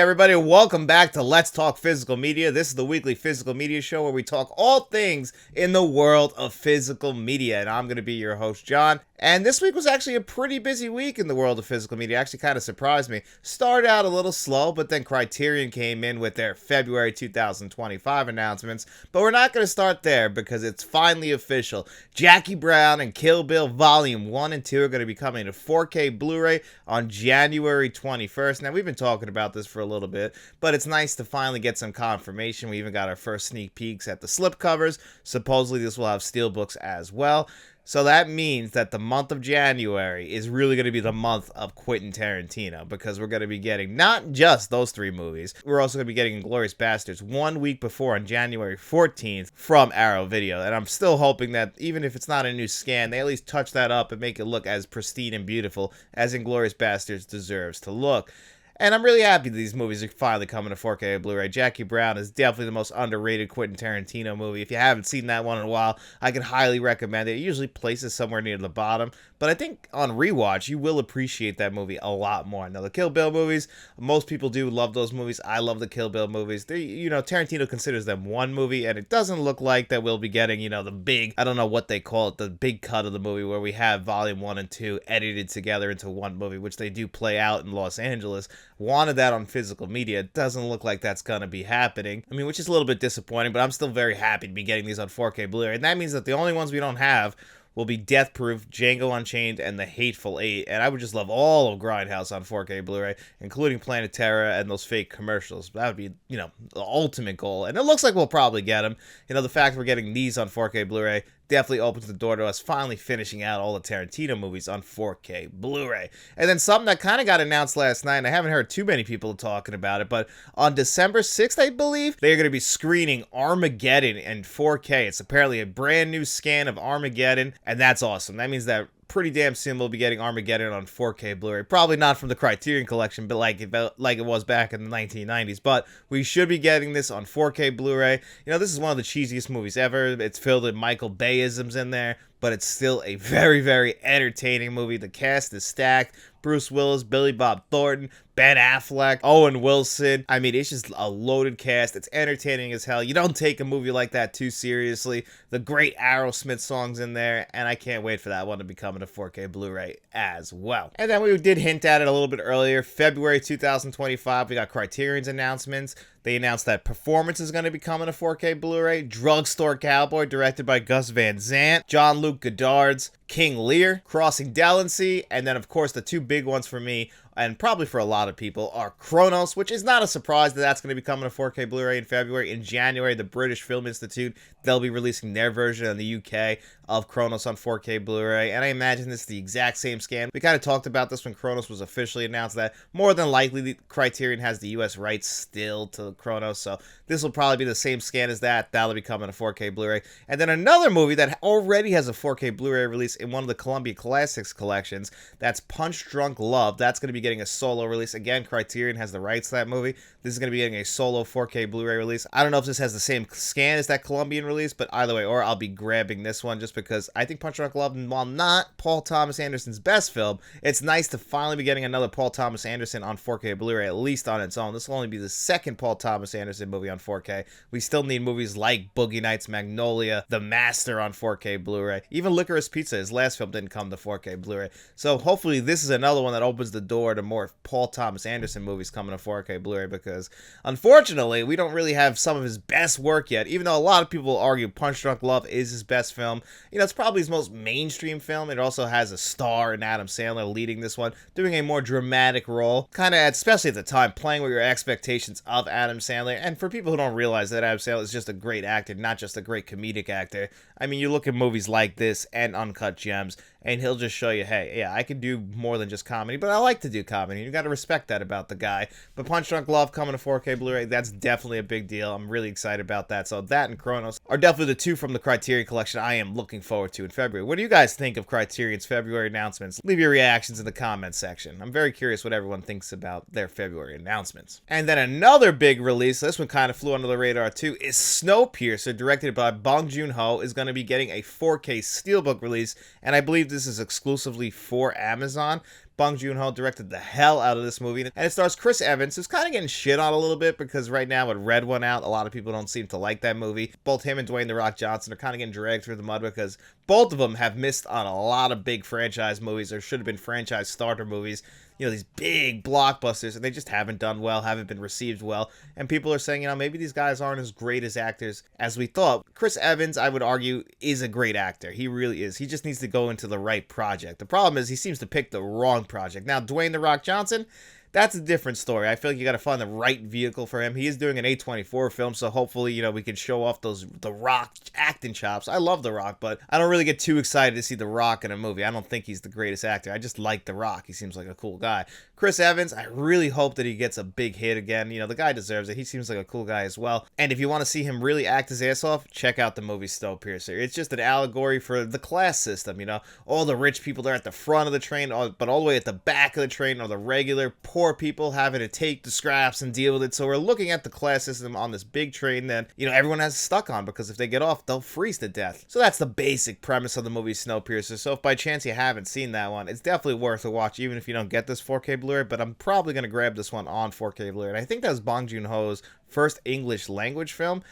everybody, welcome back to Let's Talk Physical Media. This is the weekly physical media show where we talk all things in the world of physical media, and I'm going to be your host, John. And this week was actually a pretty busy week in the world of physical media. Actually kind of surprised me. Started out a little slow, but then Criterion came in with their February 2025 announcements. But we're not going to start there because it's finally official. Jackie Brown and Kill Bill Volume 1 and 2 are going to be coming to 4K Blu-ray on January 21st. Now, we've been talking about this for a little bit, but it's nice to finally get some confirmation. We even got our first sneak peeks at the slipcovers. Supposedly, this will have steelbooks as well. So that means that the month of January is really going to be the month of Quentin Tarantino, because we're going to be getting not just those three movies, we're also going to be getting Inglourious Basterds 1 week before on January 14th from Arrow Video. And I'm still hoping that even if it's not a new scan, they at least touch that up and make it look as pristine and beautiful as Inglourious Basterds deserves to look. And I'm really happy that these movies are finally coming to 4K Blu-ray. Jackie Brown is definitely the most underrated Quentin Tarantino movie. If you haven't seen that one in a while, I can highly recommend it. It usually places somewhere near the bottom, but I think on rewatch, you will appreciate that movie a lot more. Now, the Kill Bill movies, most people do love those movies. I love the Kill Bill movies. Tarantino considers them one movie, and it doesn't look like that we'll be getting, the big, I don't know what they call it, the big cut of the movie where we have Volume 1 and 2 edited together into one movie, which they do play out in Los Angeles. Wanted that on physical media. It doesn't look like that's going to be happening. I mean, which is a little bit disappointing, but I'm still very happy to be getting these on 4K Blu-ray. And that means that the only ones we don't have will be Death Proof, Django Unchained, and The Hateful Eight. And I would just love all of Grindhouse on 4K Blu-ray, including Planet Terror and those fake commercials. That would be, the ultimate goal. And it looks like we'll probably get them. The fact we're getting these on 4K Blu-ray definitely opens the door to us finally finishing out all the Tarantino movies on 4K Blu-ray. And then something that kind of got announced last night, and I haven't heard too many people talking about it, but on December 6th, I believe, they're going to be screening Armageddon in 4K. It's apparently a brand new scan of Armageddon, and that's awesome. That means that pretty damn soon we'll be getting Armageddon on 4K Blu-ray. Probably not from the Criterion Collection, but like it was back in the 1990s. But we should be getting this on 4K Blu-ray. This is one of the cheesiest movies ever. It's filled with Michael Bay-isms in there, but it's still a very, very entertaining movie. The cast is stacked. Bruce Willis, Billy Bob Thornton, Ben Affleck, Owen Wilson. I mean, it's just a loaded cast. It's entertaining as hell. You don't take a movie like that too seriously. The great Aerosmith songs in there, and I can't wait for that one to be coming to 4K Blu-ray as well. And then we did hint at it a little bit earlier. February 2025, we got Criterion's announcements. They announced that Performance is going to be coming to 4K Blu-ray. Drugstore Cowboy, directed by Gus Van Sant. Jean-Luc Godard's King Lear. Crossing Delancey. And then, of course, the two big ones for me, and probably for a lot of people, are Kronos, which is not a surprise that that's going to be coming to 4K Blu-ray in February. In January, the British Film Institute, they'll be releasing their version in the UK of Kronos on 4K Blu-ray, and I imagine this is the exact same scan. We kind of talked about this when Kronos was officially announced, that more than likely the Criterion has the US rights still to Kronos, so this will probably be the same scan as that. That'll be coming to 4K Blu-ray. And then another movie that already has a 4K Blu-ray release in one of the Columbia Classics collections, that's Punch Drunk Love. That's going to be getting a solo release. Again, Criterion has the rights to that movie. This is going to be getting a solo 4K Blu-ray release. I don't know if this has the same scan as that Colombian release, but either way, or I'll be grabbing this one just because I think Punch Drunk Love, while not Paul Thomas Anderson's best film, it's nice to finally be getting another Paul Thomas Anderson on 4K Blu-ray, at least on its own. This will only be the second Paul Thomas Anderson movie on 4K. We still need movies like Boogie Nights, Magnolia, The Master on 4K Blu-ray. Even Licorice Pizza, his last film, didn't come to 4K Blu-ray. So hopefully this is another one that opens the door to more Paul Thomas Anderson movies coming to 4K Blu-ray, because unfortunately we don't really have some of his best work yet, even though a lot of people argue Punch Drunk Love is his best film. It's probably his most mainstream film. It also has a star in Adam Sandler leading this one, doing a more dramatic role, kind of, especially at the time, playing with your expectations of Adam Sandler. And for people who don't realize that Adam Sandler is just a great actor, not just a great comedic actor, I mean, you look at movies like this and Uncut Gems, and he'll just show you, hey, yeah, I can do more than just comedy, but I like to do comedy. You got to respect that about the guy. But Punch Drunk Love coming to 4K Blu-ray, that's definitely a big deal. I'm really excited about that. So that and Kronos are definitely the two from the Criterion Collection I am looking forward to in February. What do you guys think of Criterion's February announcements? Leave your reactions in the comments section. I'm very curious what everyone thinks about their February announcements. And then another big release, this one kind of flew under the radar too, is Snowpiercer, directed by Bong Joon-ho, is going to be getting a 4K steelbook release, and I believe this is exclusively for Amazon. Bong Joon-ho directed the hell out of this movie, and it stars Chris Evans, who's kind of getting shit on a little bit because right now with Red One out, a lot of people don't seem to like that movie. Both him and Dwayne "The Rock" Johnson are kind of getting dragged through the mud because both of them have missed on a lot of big franchise movies, or should have been franchise starter movies. You know, these big blockbusters, and they just haven't done well, haven't been received well, and people are saying, you know, maybe these guys aren't as great as actors as we thought. Chris Evans, I would argue, is a great actor. He really is. He just needs to go into the right project. The problem is he seems to pick the wrong project. Now, Dwayne "The Rock" Johnson, that's a different story. I feel like you got to find the right vehicle for him. He is doing an A24 film, so hopefully, you know, we can show off those The Rock acting chops. I love The Rock, but I don't really get too excited to see The Rock in a movie. I don't think he's the greatest actor. I just like The Rock. He seems like a cool guy. Chris Evans, I really hope that he gets a big hit again. You know, the guy deserves it. He seems like a cool guy as well. And if you want to see him really act his ass off, check out the movie Snowpiercer. It's just an allegory for the class system, you know. All the rich people are at the front of the train, but all the way at the back of the train are the regular poor people having to take the scraps and deal with it. So we're looking at the class system on this big train that, you know, everyone has stuck on, because if they get off, they'll freeze to death. So that's the basic premise of the movie Snowpiercer. So if by chance you haven't seen that one, it's definitely worth a watch, even if you don't get this 4K Blu-ray, but I'm probably going to grab this one on 4K Blu-ray. And I think that was Bong Joon-ho's first English language film.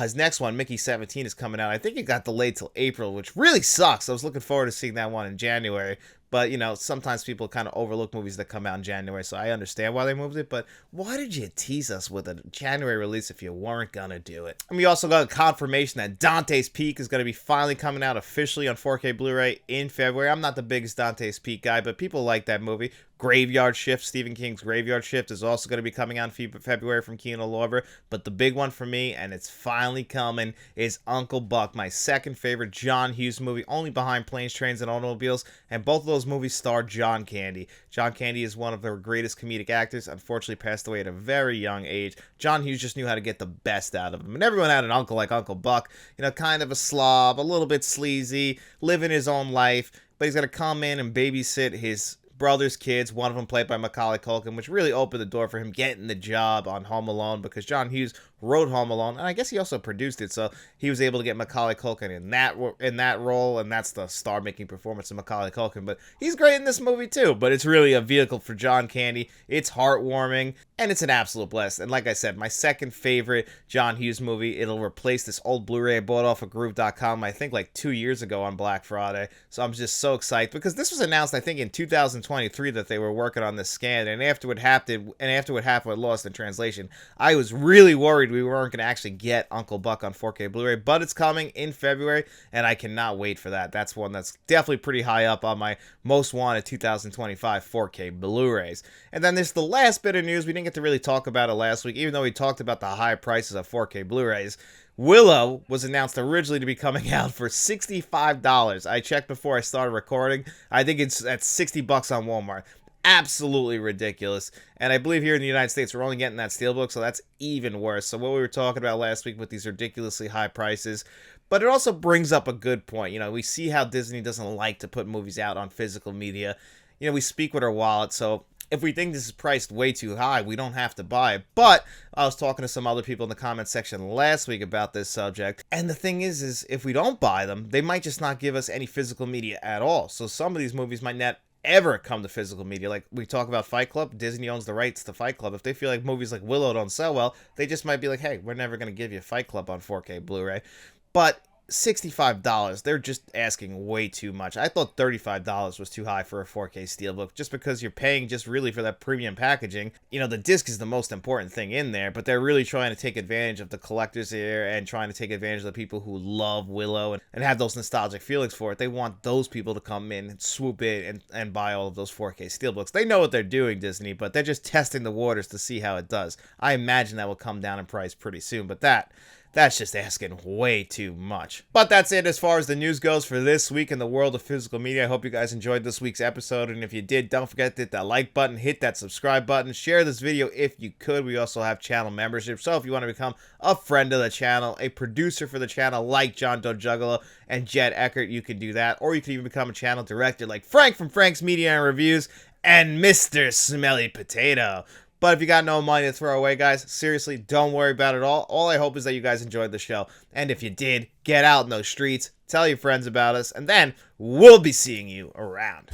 His next one, Mickey 17, is coming out. I think it got delayed till April, which really sucks. I was looking forward to seeing that one in January. But, you know, sometimes people kind of overlook movies that come out in January, so I understand why they moved it. But why did you tease us with a January release if you weren't going to do it? And we also got a confirmation that Dante's Peak is going to be finally coming out officially on 4K Blu-ray in February. I'm not the biggest Dante's Peak guy, but people like that movie. Graveyard Shift, Stephen King's Graveyard Shift, is also going to be coming out in February from Criterion and Kink Lorber. But the big one for me, and it's finally coming, is Uncle Buck, my second favorite John Hughes movie, only behind Planes, Trains, and Automobiles. And both of those movies star John Candy. John Candy is one of their greatest comedic actors, unfortunately passed away at a very young age. John Hughes just knew how to get the best out of him. And everyone had an uncle like Uncle Buck, you know, kind of a slob, a little bit sleazy, living his own life, but he's going to come in and babysit his brother's kids, one of them played by Macaulay Culkin, which really opened the door for him getting the job on Home Alone, because John Hughes wrote Home Alone, and I guess he also produced it, so he was able to get Macaulay Culkin in that role, and that's the star-making performance of Macaulay Culkin. But he's great in this movie too, but it's really a vehicle for John Candy. It's heartwarming, and it's an absolute blast. And like I said, my second favorite John Hughes movie. It'll replace this old Blu-ray I bought off of Groove.com, I think like 2 years ago on Black Friday, so I'm just so excited, because this was announced, I think, in 2023 that they were working on this scan, and after what happened with Lost in Translation, I was really worried we weren't going to actually get Uncle Buck on 4K Blu-ray, but it's coming in February, and I cannot wait for that. That's one that's definitely pretty high up on my most wanted 2025 4K Blu-rays. And then there's the last bit of news. We didn't get to really talk about it last week, even though we talked about the high prices of 4K Blu-rays. Willow was announced originally to be coming out for $65. I checked before I started recording. I think it's at $60 on Walmart. Absolutely ridiculous. And I believe here in the United States, we're only getting that steelbook, so that's even worse. So what we were talking about last week with these ridiculously high prices, but it also brings up a good point. You know, we see how Disney doesn't like to put movies out on physical media. You know, we speak with our wallet, so if we think this is priced way too high, we don't have to buy it. But I was talking to some other people in the comment section last week about this subject, and the thing is if we don't buy them, they might just not give us any physical media at all. So some of these movies might not ever come to physical media. Like we talk about Fight Club, Disney owns the rights to Fight Club. If they feel like movies like Willow don't sell well, they just might be like, hey, we're never going to give you Fight Club on 4K Blu-ray. But $65, they're just asking way too much. I thought $35 was too high for a 4K steelbook, just because you're paying just really for that premium packaging. You know, the disc is the most important thing in there, but they're really trying to take advantage of the collectors here and trying to take advantage of the people who love Willow and have those nostalgic feelings for it. They want those people to come in and swoop in and buy all of those 4K steelbooks. They know what they're doing, Disney, but they're just testing the waters to see how it does. I imagine that will come down in price pretty soon, but that's just asking way too much. But that's it as far as the news goes for this week in the world of physical media. I hope you guys enjoyed this week's episode, and if you did, don't forget to hit that like button, hit that subscribe button, share this video if you could. We also have channel membership, so if you want to become a friend of the channel, a producer for the channel like John Doe Juggalo and Jet Eckert, you can do that, or you can even become a channel director like Frank from Frank's Media and Reviews and Mr. Smelly Potato. But if you got no money to throw away, guys, seriously, don't worry about it all. All I hope is that you guys enjoyed the show. And if you did, get out in those streets, tell your friends about us, and then we'll be seeing you around.